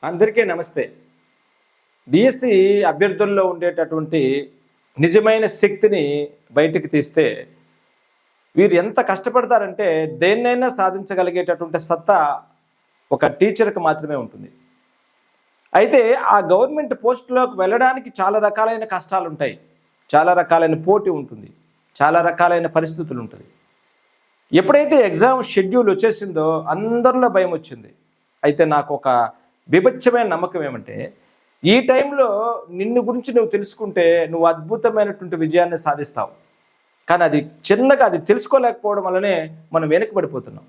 అందరికీ నమస్తే. డిఎస్సి అభ్యర్థుల్లో ఉండేటటువంటి నిజమైన శక్తిని బయటికి తీస్తే వీరు ఎంత కష్టపడతారంటే దేన్నైనా సాధించగలిగేటటువంటి సత్తా ఒక టీచర్కి మాత్రమే ఉంటుంది. అయితే ఆ గవర్నమెంట్ పోస్టులోకి వెళ్ళడానికి చాలా రకాలైన కష్టాలు ఉంటాయి, చాలా రకాలైన పోటీ ఉంటుంది, చాలా రకాలైన పరిస్థితులు ఉంటుంది. ఎప్పుడైతే ఎగ్జామ్ షెడ్యూల్ వచ్చేసిందో అందరిలో భయం వచ్చింది. అయితే నాకు ఒక బీభత్సమైన నమ్మకం ఏమంటే ఈ టైంలో నిన్ను గురించి నువ్వు తెలుసుకుంటే నువ్వు అద్భుతమైనటువంటి విజయాన్ని సాధిస్తావు. కానీ అది చిన్నగా అది తెలుసుకోలేకపోవడం వల్లనే మనం వెనకబడిపోతున్నాం.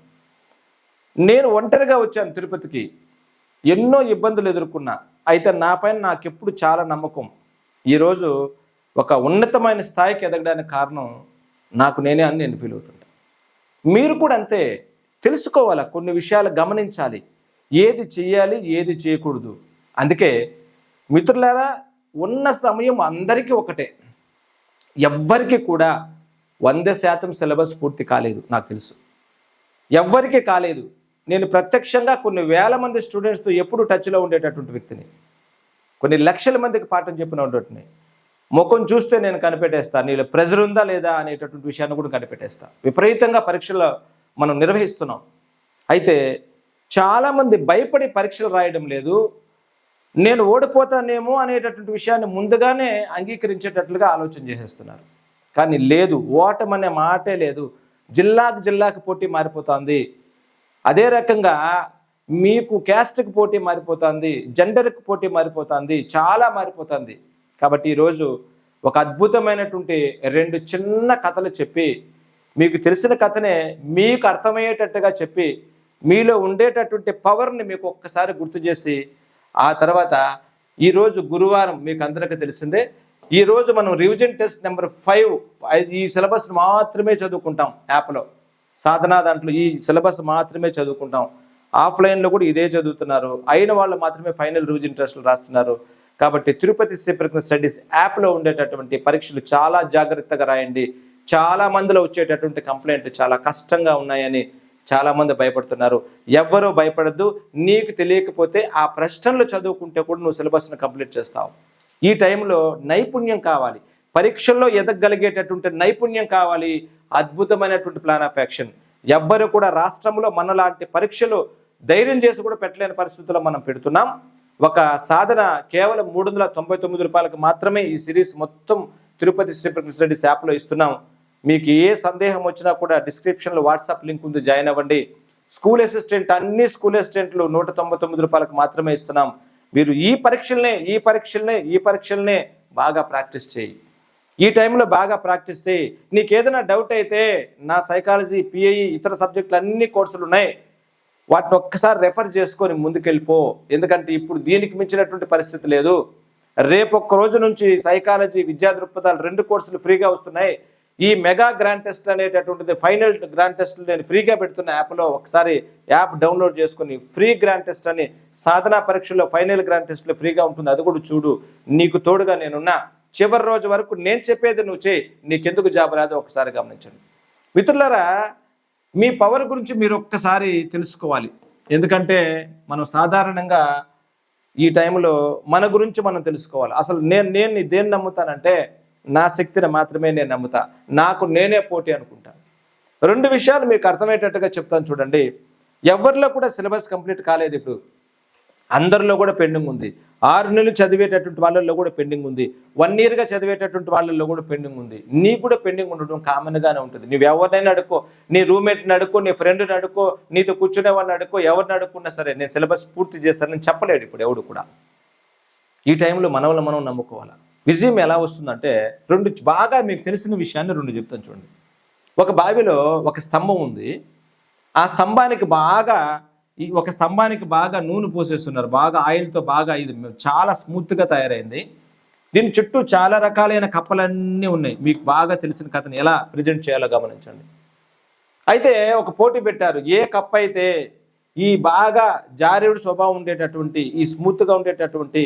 నేను ఒంటరిగా వచ్చాను తిరుపతికి, ఎన్నో ఇబ్బందులు ఎదుర్కొన్నా. అయితే నా పైన నాకెప్పుడు చాలా నమ్మకం. ఈరోజు ఒక ఉన్నతమైన స్థాయికి ఎదగడానికి కారణం నాకు నేనే అని నేను ఫీల్ అవుతుంటా. మీరు కూడా అంతే, తెలుసుకోవాలా, కొన్ని విషయాలు గమనించాలి, ఏది చెయ్యాలి ఏది చేయకూడదు. అందుకే మిత్రులారా, ఉన్న సమయం అందరికీ ఒకటే. ఎవ్వరికి కూడా 100% సిలబస్ పూర్తి కాలేదు, నాకు తెలుసు. ఎవ్వరికి కాలేదు. నేను ప్రత్యక్షంగా కొన్ని వేల మంది స్టూడెంట్స్తో ఎప్పుడు టచ్లో ఉండేటటువంటి వ్యక్తిని, కొన్ని లక్షల మందికి పాఠం చెప్పిన ఉండేటిని. ముఖం చూస్తే నేను కనిపెట్టేస్తాను, నీళ్ళు ప్రెజర్ ఉందా లేదా అనేటటువంటి విషయాన్ని కూడా కనిపెట్టేస్తా. విపరీతంగా పరీక్షలు మనం నిర్వహిస్తున్నాం. అయితే చాలామంది భయపడి పరీక్షలు రాయడం లేదు. నేను ఓడిపోతానేమో అనేటటువంటి విషయాన్ని ముందుగానే అంగీకరించేటట్లుగా ఆలోచన చేసేస్తున్నారు. కానీ లేదు, ఓటమనే మాటే లేదు. జిల్లాకు పోటీ మారిపోతుంది. అదే రకంగా మీకు క్యాస్ట్కి పోటీ మారిపోతుంది, జెండర్కి పోటీ మారిపోతుంది, చాలా మారిపోతుంది. కాబట్టి ఈరోజు ఒక అద్భుతమైనటువంటి 2 చిన్న కథలు చెప్పి, మీకు తెలిసిన కథనే మీకు అర్థమయ్యేటట్టుగా చెప్పి, మీలో ఉండేటటువంటి పవర్ని మీకు ఒక్కసారి గుర్తు చేసి, ఆ తర్వాత ఈరోజు గురువారం మీకు అందరికీ తెలిసిందే, ఈరోజు మనం రివిజన్ టెస్ట్ నెంబర్ 5 ఈ సిలబస్ మాత్రమే చదువుకుంటాం. యాప్లో సాధన దాంట్లో ఈ సిలబస్ మాత్రమే చదువుకుంటాం. ఆఫ్లైన్లో కూడా ఇదే చదువుతున్నారు. అయిన వాళ్ళు మాత్రమే ఫైనల్ రివిజన్ టెస్టులు రాస్తున్నారు. కాబట్టి తిరుపతి శ్రీ ప్రజ్ఞ స్టడీస్ యాప్లో ఉండేటటువంటి పరీక్షలు చాలా జాగ్రత్తగా రాయండి. చాలా మందిలో వచ్చేటటువంటి కంప్లైంట్ చాలా కష్టంగా ఉన్నాయని చాలామంది భయపడుతున్నారు. ఎవ్వరూ భయపడద్దు. నీకు తెలియకపోతే ఆ ప్రశ్నలు చదువుకుంటే కూడా నువ్వు సిలబస్ను కంప్లీట్ చేస్తావు. ఈ టైంలో నైపుణ్యం కావాలి, పరీక్షల్లో ఎదగలిగేటటువంటి నైపుణ్యం కావాలి, అద్భుతమైనటువంటి ప్లాన్ ఆఫ్ యాక్షన్. ఎవ్వరు కూడా రాష్ట్రంలో మనలాంటి పరీక్షలు ధైర్యం చేసి కూడా పెట్టలేని పరిస్థితుల్లో మనం పెడుతున్నాం. ఒక సాధన కేవలం 399 రూపాయలకు మాత్రమే ఈ సిరీస్ మొత్తం తిరుపతి శ్రీ ప్రజ్ఞ స్టడీస్ యాప్లో ఇస్తున్నాం. మీకు ఏ సందేహం వచ్చినా కూడా డిస్క్రిప్షన్లో వాట్సాప్ లింక్ ఉంది, జాయిన్ అవ్వండి. స్కూల్ అసిస్టెంట్ అన్ని స్కూల్ అసిస్టెంట్లు 199 రూపాయలకు మాత్రమే ఇస్తున్నాం. మీరు ఈ పరీక్షలనే బాగా ప్రాక్టీస్ చేయి. ఈ టైంలో బాగా ప్రాక్టీస్ చేయి. నీకు ఏదైనా డౌట్ అయితే నా సైకాలజీ, పిఐఈ, ఇతర సబ్జెక్టులు అన్ని కోర్సులు ఉన్నాయి, వాటిని ఒక్కసారి రెఫర్ చేసుకొని ముందుకెళ్ళిపో. ఎందుకంటే ఇప్పుడు దీనికి మించినటువంటి పరిస్థితి లేదు. రేపు ఒక్క రోజు నుంచి సైకాలజీ, విద్యా దృక్పథాలు 2 కోర్సులు ఫ్రీగా వస్తున్నాయి. ఈ మెగా గ్రాండ్ టెస్ట్ అనేటటువంటిది ఫైనల్ గ్రాండ్ టెస్ట్ నేను ఫ్రీగా పెడుతున్న యాప్లో ఒకసారి యాప్ డౌన్లోడ్ చేసుకుని ఫ్రీ గ్రాండ్ టెస్ట్ అని సాధనా పరీక్షల్లో ఫైనల్ గ్రాండ్ టెస్ట్లో ఫ్రీగా ఉంటుంది, అది కూడా చూడు. నీకు తోడుగా నేనున్నా. చివరి రోజు వరకు నేను చెప్పేది నువ్వు చేయి. నీకెందుకు జాబ్ రాదో ఒకసారి గమనించండి. మిత్రులారా, మీ పవర్ గురించి మీరు ఒక్కసారి తెలుసుకోవాలి. ఎందుకంటే మనం సాధారణంగా ఈ టైంలో మన గురించి మనం తెలుసుకోవాలి. అసలు నేను దేన్ని నమ్ముతానంటే నా శక్తిని మాత్రమే నేను నమ్ముతా. నాకు నేనే పోటీ అనుకుంటాను. 2 విషయాలు మీకు అర్థమయ్యేటట్టుగా చెప్తాను చూడండి. ఎవరిలో కూడా సిలబస్ కంప్లీట్ కాలేదు. ఇప్పుడు అందరిలో కూడా పెండింగ్ ఉంది. 6 నెలలు చదివేటటువంటి వాళ్ళల్లో కూడా పెండింగ్ ఉంది. 1 ఇయర్గా చదివేటటువంటి వాళ్ళల్లో కూడా పెండింగ్ ఉంది. నీకు కూడా పెండింగ్ ఉండడం కామన్గానే ఉంటుంది. నువ్వు ఎవరినైనా అడుక్కో, నీ రూమ్మేట్ని అడుక్కో, నీ ఫ్రెండ్ని అడుక్కో, నీతో కూర్చునే వాళ్ళని అడుక్కో, ఎవరిని అడుక్కున్నా సరే నేను సిలబస్ పూర్తి చేస్తానని చెప్పలేడు ఇప్పుడు ఎవడు కూడా. ఈ టైంలో మనల్ని మనం నమ్ముకోవాలి. విజయం ఎలా వస్తుందంటే 2 బాగా మీకు తెలిసిన విషయాన్ని 2 చెప్తాను చూడండి. ఒక బావిలో ఒక స్తంభం ఉంది. ఆ స్తంభానికి బాగా నూనె పోసేస్తున్నారు. బాగా ఆయిల్తో బాగా ఇది చాలా స్మూత్గా తయారైంది. దీని చుట్టూ చాలా రకాలైన కప్పలన్నీ ఉన్నాయి. మీకు బాగా తెలిసిన కథని ఎలా ప్రజెంట్ చేయాలో గమనించండి. అయితే ఒక పోటీ పెట్టారు. ఏ కప్ప అయితే ఈ బాగా జారేడు స్వభావం ఉండేటటువంటి, ఈ స్మూత్గా ఉండేటటువంటి,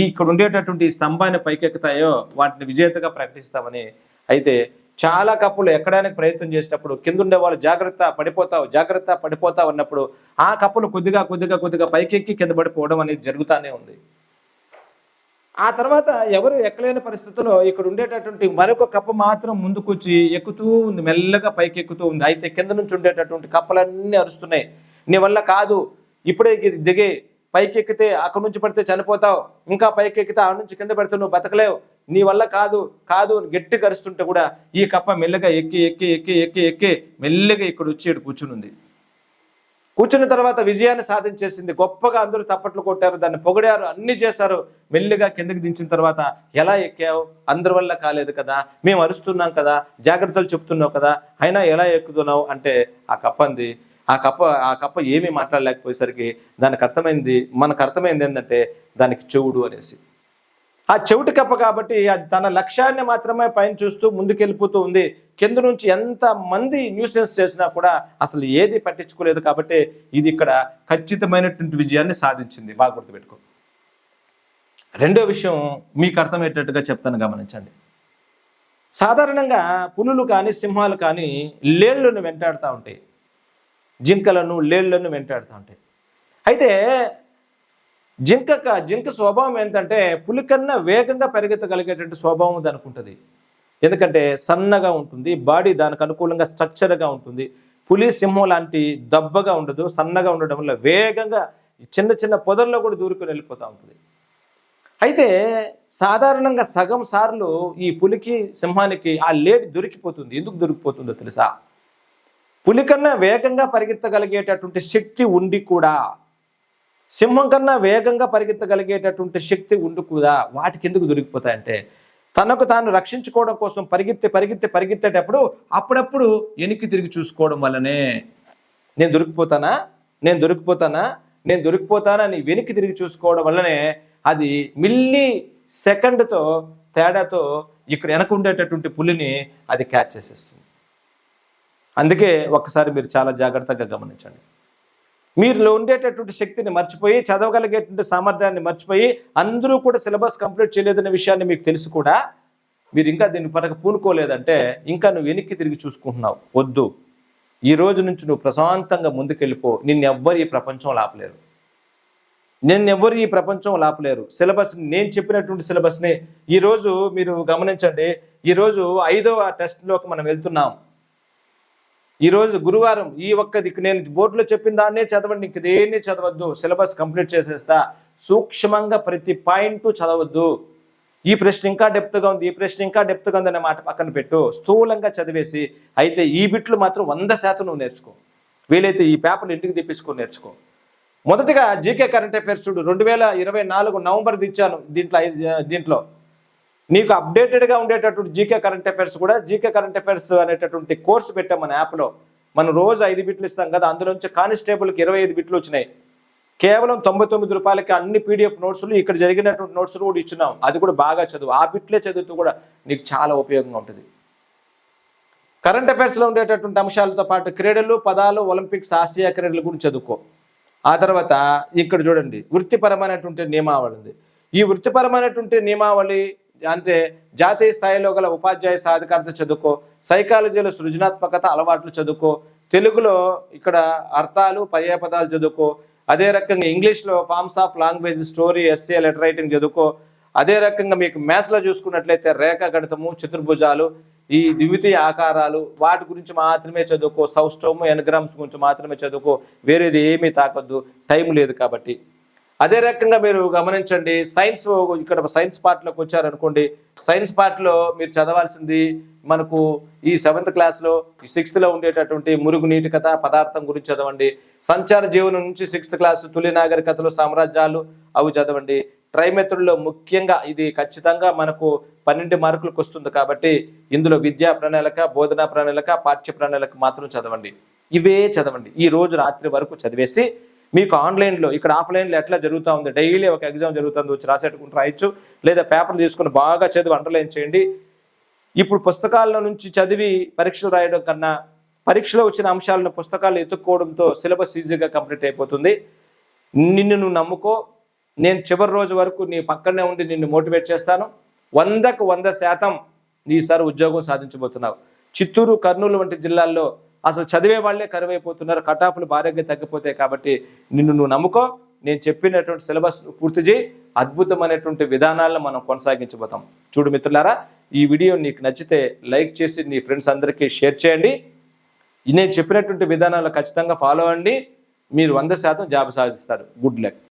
ఇక్కడ ఉండేటటువంటి ఈ స్తంభాన్ని పైకెక్కుతాయో వాటిని విజేతగా ప్రకటిస్తామని. అయితే చాలా కప్పులు ఎక్కడానికి ప్రయత్నం చేసినప్పుడు కింద ఉండే వాళ్ళు జాగ్రత్త పడిపోతావు అన్నప్పుడు ఆ కప్పులు కొద్దిగా పైకెక్కి కింద పడిపోవడం అనేది జరుగుతూనే ఉంది. ఆ తర్వాత ఎవరు ఎక్కలేని పరిస్థితుల్లో ఇక్కడ ఉండేటటువంటి మరొక కప్ప మాత్రం ముందుకొచ్చి ఎక్కుతూ ఉంది, మెల్లగా పైకి ఎక్కుతూ ఉంది. అయితే కింద నుంచి ఉండేటటువంటి కప్పలన్నీ అరుస్తున్నాయి, నీ వల్ల కాదు, ఇప్పుడే దిగి పైకి ఎక్కితే అక్కడి నుంచి పడితే చనిపోతావు, ఇంకా పైకి ఎక్కితే ఆ నుంచి కింద పడితే నువ్వు బతకలేవు, నీ వల్ల కాదు అని గట్టి కరుస్తుంటే కూడా ఈ కప్ప మెల్లగా ఎక్కి మెల్లగా ఇక్కడ వచ్చి కూర్చునుంది. కూర్చున్న తర్వాత విజయాన్ని సాధించేసింది. గొప్పగా అందరూ తప్పట్లు కొట్టారు, దాన్ని పొగిడారు, అన్ని చేశారు. మెల్లిగా కిందకి దించిన తర్వాత ఎలా ఎక్కావు, అందరి వల్ల కాలేదు కదా, మేము అరుస్తున్నాం కదా, జాగ్రత్తలు చెప్తున్నావు కదా, అయినా ఎలా ఎక్కుతున్నావు అంటే ఆ కప్ప అంది. ఆ కప్ప ఏమీ మాట్లాడలేకపోయేసరికి మనకు అర్థమైంది ఏంటంటే దానికి చెవుడు అనేసి. ఆ చెవిటి కప్ప కాబట్టి అది తన లక్ష్యాన్ని మాత్రమే పైన చూస్తూ ముందుకెళ్ళిపోతూ ఉంది. కింద నుంచి ఎంత మంది న్యూసెన్స్ చేసినా కూడా అసలు ఏది పట్టించుకోలేదు. కాబట్టి ఇది ఇక్కడ ఖచ్చితమైనటువంటి విజయాన్ని సాధించింది. బాగా గుర్తుపెట్టుకో. రెండో విషయం మీకు అర్థమయ్యేటట్టుగా చెప్తాను, గమనించండి. సాధారణంగా పులులు కానీ సింహాలు కానీ లేళ్లను వెంటాడుతూ ఉంటాయి, జింకలను లేళ్లను వెంటాడుతూ ఉంటాయి. అయితే జింక స్వభావం ఏంటంటే పులి కన్నా వేగంగా పరిగెత్తగలిగేటువంటి స్వభావం దానికి ఉంటుంది. ఎందుకంటే సన్నగా ఉంటుంది, బాడీ దానికి అనుకూలంగా స్ట్రక్చర్గా ఉంటుంది. పులి సింహం లాంటి దబ్బగా ఉండదు, సన్నగా ఉండడం వల్ల వేగంగా చిన్న పొదల్లో కూడా దూరుకొని వెళ్ళిపోతూ ఉంటుంది. అయితే సాధారణంగా సగం సార్లు ఈ పులికి సింహానికి ఆ లేడి దొరికిపోతుంది. ఎందుకు దొరికిపోతుందో తెలుసా? పులి కన్నా వేగంగా పరిగెత్తగలిగేటటువంటి శక్తి ఉండి కూడా, సింహం కన్నా వేగంగా పరిగెత్తగలిగేటటువంటి శక్తి ఉండి కూడా వాటికి ఎందుకు దొరికిపోతాయంటే తనకు తాను రక్షించుకోవడం కోసం పరిగెత్తేటప్పుడు అప్పుడప్పుడు వెనక్కి తిరిగి చూసుకోవడం వల్లనే. నేను దొరికిపోతానా అని వెనక్కి తిరిగి చూసుకోవడం వల్లనే అది మిల్లీ సెకండ్తో తేడాతో ఇక్కడ వెనక ఉండేటటువంటి పులిని అది క్యాచ్ చేసేస్తుంది. అందుకే ఒక్కసారి మీరు చాలా జాగ్రత్తగా గమనించండి. మీరులో ఉండేటటువంటి శక్తిని మర్చిపోయి, చదవగలిగేటువంటి సామర్థ్యాన్ని మర్చిపోయి, అందరూ కూడా సిలబస్ కంప్లీట్ చేయలేదనే విషయాన్ని మీకు తెలుసు కూడా మీరు ఇంకా దీన్ని పనక పూనుకోలేదంటే ఇంకా నువ్వు వెనక్కి తిరిగి చూసుకుంటున్నావు. వద్దు, ఈ రోజు నుంచి నువ్వు ప్రశాంతంగా ముందుకెళ్ళిపో. నిన్నెవ్వరు ఈ ప్రపంచం లాపలేరు. సిలబస్ నేను చెప్పినటువంటి సిలబస్ని ఈరోజు మీరు గమనించండి. ఈరోజు 5వ టెస్ట్లోకి మనం వెళ్తున్నాం. ఈరోజు గురువారం. ఈ ఒక్కదికి నేను బోర్డులో చెప్పిన దాన్నే చదవండి, ఇంక దేన్ని చదవద్దు. సిలబస్ కంప్లీట్ చేసేస్తా. సూక్ష్మంగా ప్రతి పాయింట్ చదవద్దు. ఈ ప్రశ్న ఇంకా డెప్త్గా ఉంది అనే మాట పక్కన పెట్టు. స్థూలంగా చదివేసి అయితే ఈ బిట్లు మాత్రం 100% నువ్వు నేర్చుకో. వీలైతే ఈ పేపర్లు ఇంటికి తెప్పించుకొని నేర్చుకో. మొదటగా జీకే కరెంట్ అఫైర్స్ చూడు. 2024 నవంబర్ ఇచ్చాను. దీంట్లో నీకు అప్డేటెడ్గా ఉండేటటువంటి జీకే కరెంట్ అఫైర్స్ కూడా, జీకే కరెంట్ అఫైర్స్ అనేటటువంటి కోర్సు పెట్టాం మన యాప్లో. మనం రోజు 5 బిట్లు ఇస్తాం కదా, అందులోంచి కానిస్టేబుల్కి 25 బిట్లు వచ్చినాయి. కేవలం 99 రూపాయలకి అన్ని పీడిఎఫ్ నోట్స్లు, ఇక్కడ జరిగినటువంటి నోట్స్లు కూడా ఇచ్చినాం. అది కూడా బాగా చదువు. ఆ బిట్లే చదువుతూ కూడా నీకు చాలా ఉపయోగంగా ఉంటుంది. కరెంట్ అఫైర్స్లో ఉండేటటువంటి అంశాలతో పాటు క్రీడలు, పదాలు, ఒలింపిక్స్, ఆసియా క్రీడల గురించి చదువుకో. ఆ తర్వాత ఇక్కడ చూడండి, వృత్తిపరమైనటువంటి నియమావళి ఉంది. ఈ వృత్తిపరమైనటువంటి నియమావళి అంటే జాతీయ స్థాయిలో గల ఉపాధ్యాయ సాధికారత చదువుకో. సైకాలజీలో సృజనాత్మకత అలవాట్లు చదువుకో. తెలుగులో ఇక్కడ అర్థాలు, పర్యాపదాలు చదువుకో. అదే రకంగా ఇంగ్లీష్లో forms of language, story, essay, letter writing చదువుకో. అదే రకంగా మీకు మ్యాథ్స్లో చూసుకున్నట్లయితే రేఖాగణితము, చతుర్భుజాలు, ఈ ద్వితీయ ఆకారాలు, వాటి గురించి మాత్రమే చదువుకో. సౌస్టోమ్, ఎన్గ్రామ్స్ గురించి మాత్రమే చదువుకో. వేరేది ఏమీ తాకొద్దు, టైం లేదు కాబట్టి. అదే రకంగా మీరు గమనించండి, సైన్స్, ఇక్కడ సైన్స్ పార్ట్లోకి వచ్చారనుకోండి. సైన్స్ పార్ట్లో మీరు చదవాల్సింది మనకు ఈ 7th క్లాస్లో, ఈ 6th ఉండేటటువంటి మురుగునీటి కథ, పదార్థం గురించి చదవండి. సంచార జీవనం నుంచి 6th క్లాస్ తొలి నాగరికతలు, సామ్రాజ్యాలు, అవి చదవండి. ట్రైమెథడ్లో ముఖ్యంగా ఇది ఖచ్చితంగా మనకు 12 మార్కులకు వస్తుంది కాబట్టి ఇందులో విద్యా ప్రణాళిక, బోధనా ప్రణాళిక, పాఠ్య ప్రణాళిక మాత్రం చదవండి. ఇవే చదవండి. ఈ రోజు రాత్రి వరకు చదివేసి మీకు ఆన్లైన్లో, ఇక్కడ ఆఫ్లైన్లో ఎట్లా జరుగుతూ ఉంది, డైలీ ఒక ఎగ్జామ్ జరుగుతుంది, వచ్చి రాసేట్టుకుంటూ రాయొచ్చు. లేదా పేపర్ తీసుకుని బాగా చదివి అండర్లైన్ చేయండి. ఇప్పుడు పుస్తకాల నుంచి చదివి పరీక్షలు రాయడం కన్నా పరీక్షలో వచ్చిన అంశాలను పుస్తకాలు ఎత్తుక్కోవడంతో సిలబస్ ఈజీగా కంప్లీట్ అయిపోతుంది. నిన్ను నువ్వు నమ్ముకో. నేను చివరి రోజు వరకు నీ పక్కనే ఉండి నిన్ను మోటివేట్ చేస్తాను. 100% ఈసారి ఉద్యోగం సాధించబోతున్నావు. చిత్తూరు, కర్నూలు వంటి జిల్లాల్లో అసలు చదివే వాళ్లే కరువైపోతున్నారు. కటాఫ్లు భారీగా తగ్గిపోతాయి. కాబట్టి నిన్ను నువ్వు నమ్ముకో. నేను చెప్పినటువంటి సిలబస్ పూర్తి చేయి. అద్భుతమైనటువంటి విధానాలను మనం కొనసాగించబోతాం. చూడు మిత్రులారా, ఈ వీడియో నీకు నచ్చితే లైక్ చేసి నీ ఫ్రెండ్స్ అందరికీ షేర్ చేయండి. నేను చెప్పినటువంటి విధానాలు ఖచ్చితంగా ఫాలో అవ్వండి. మీరు 100% జాబ్ సాధిస్తారు. Good luck.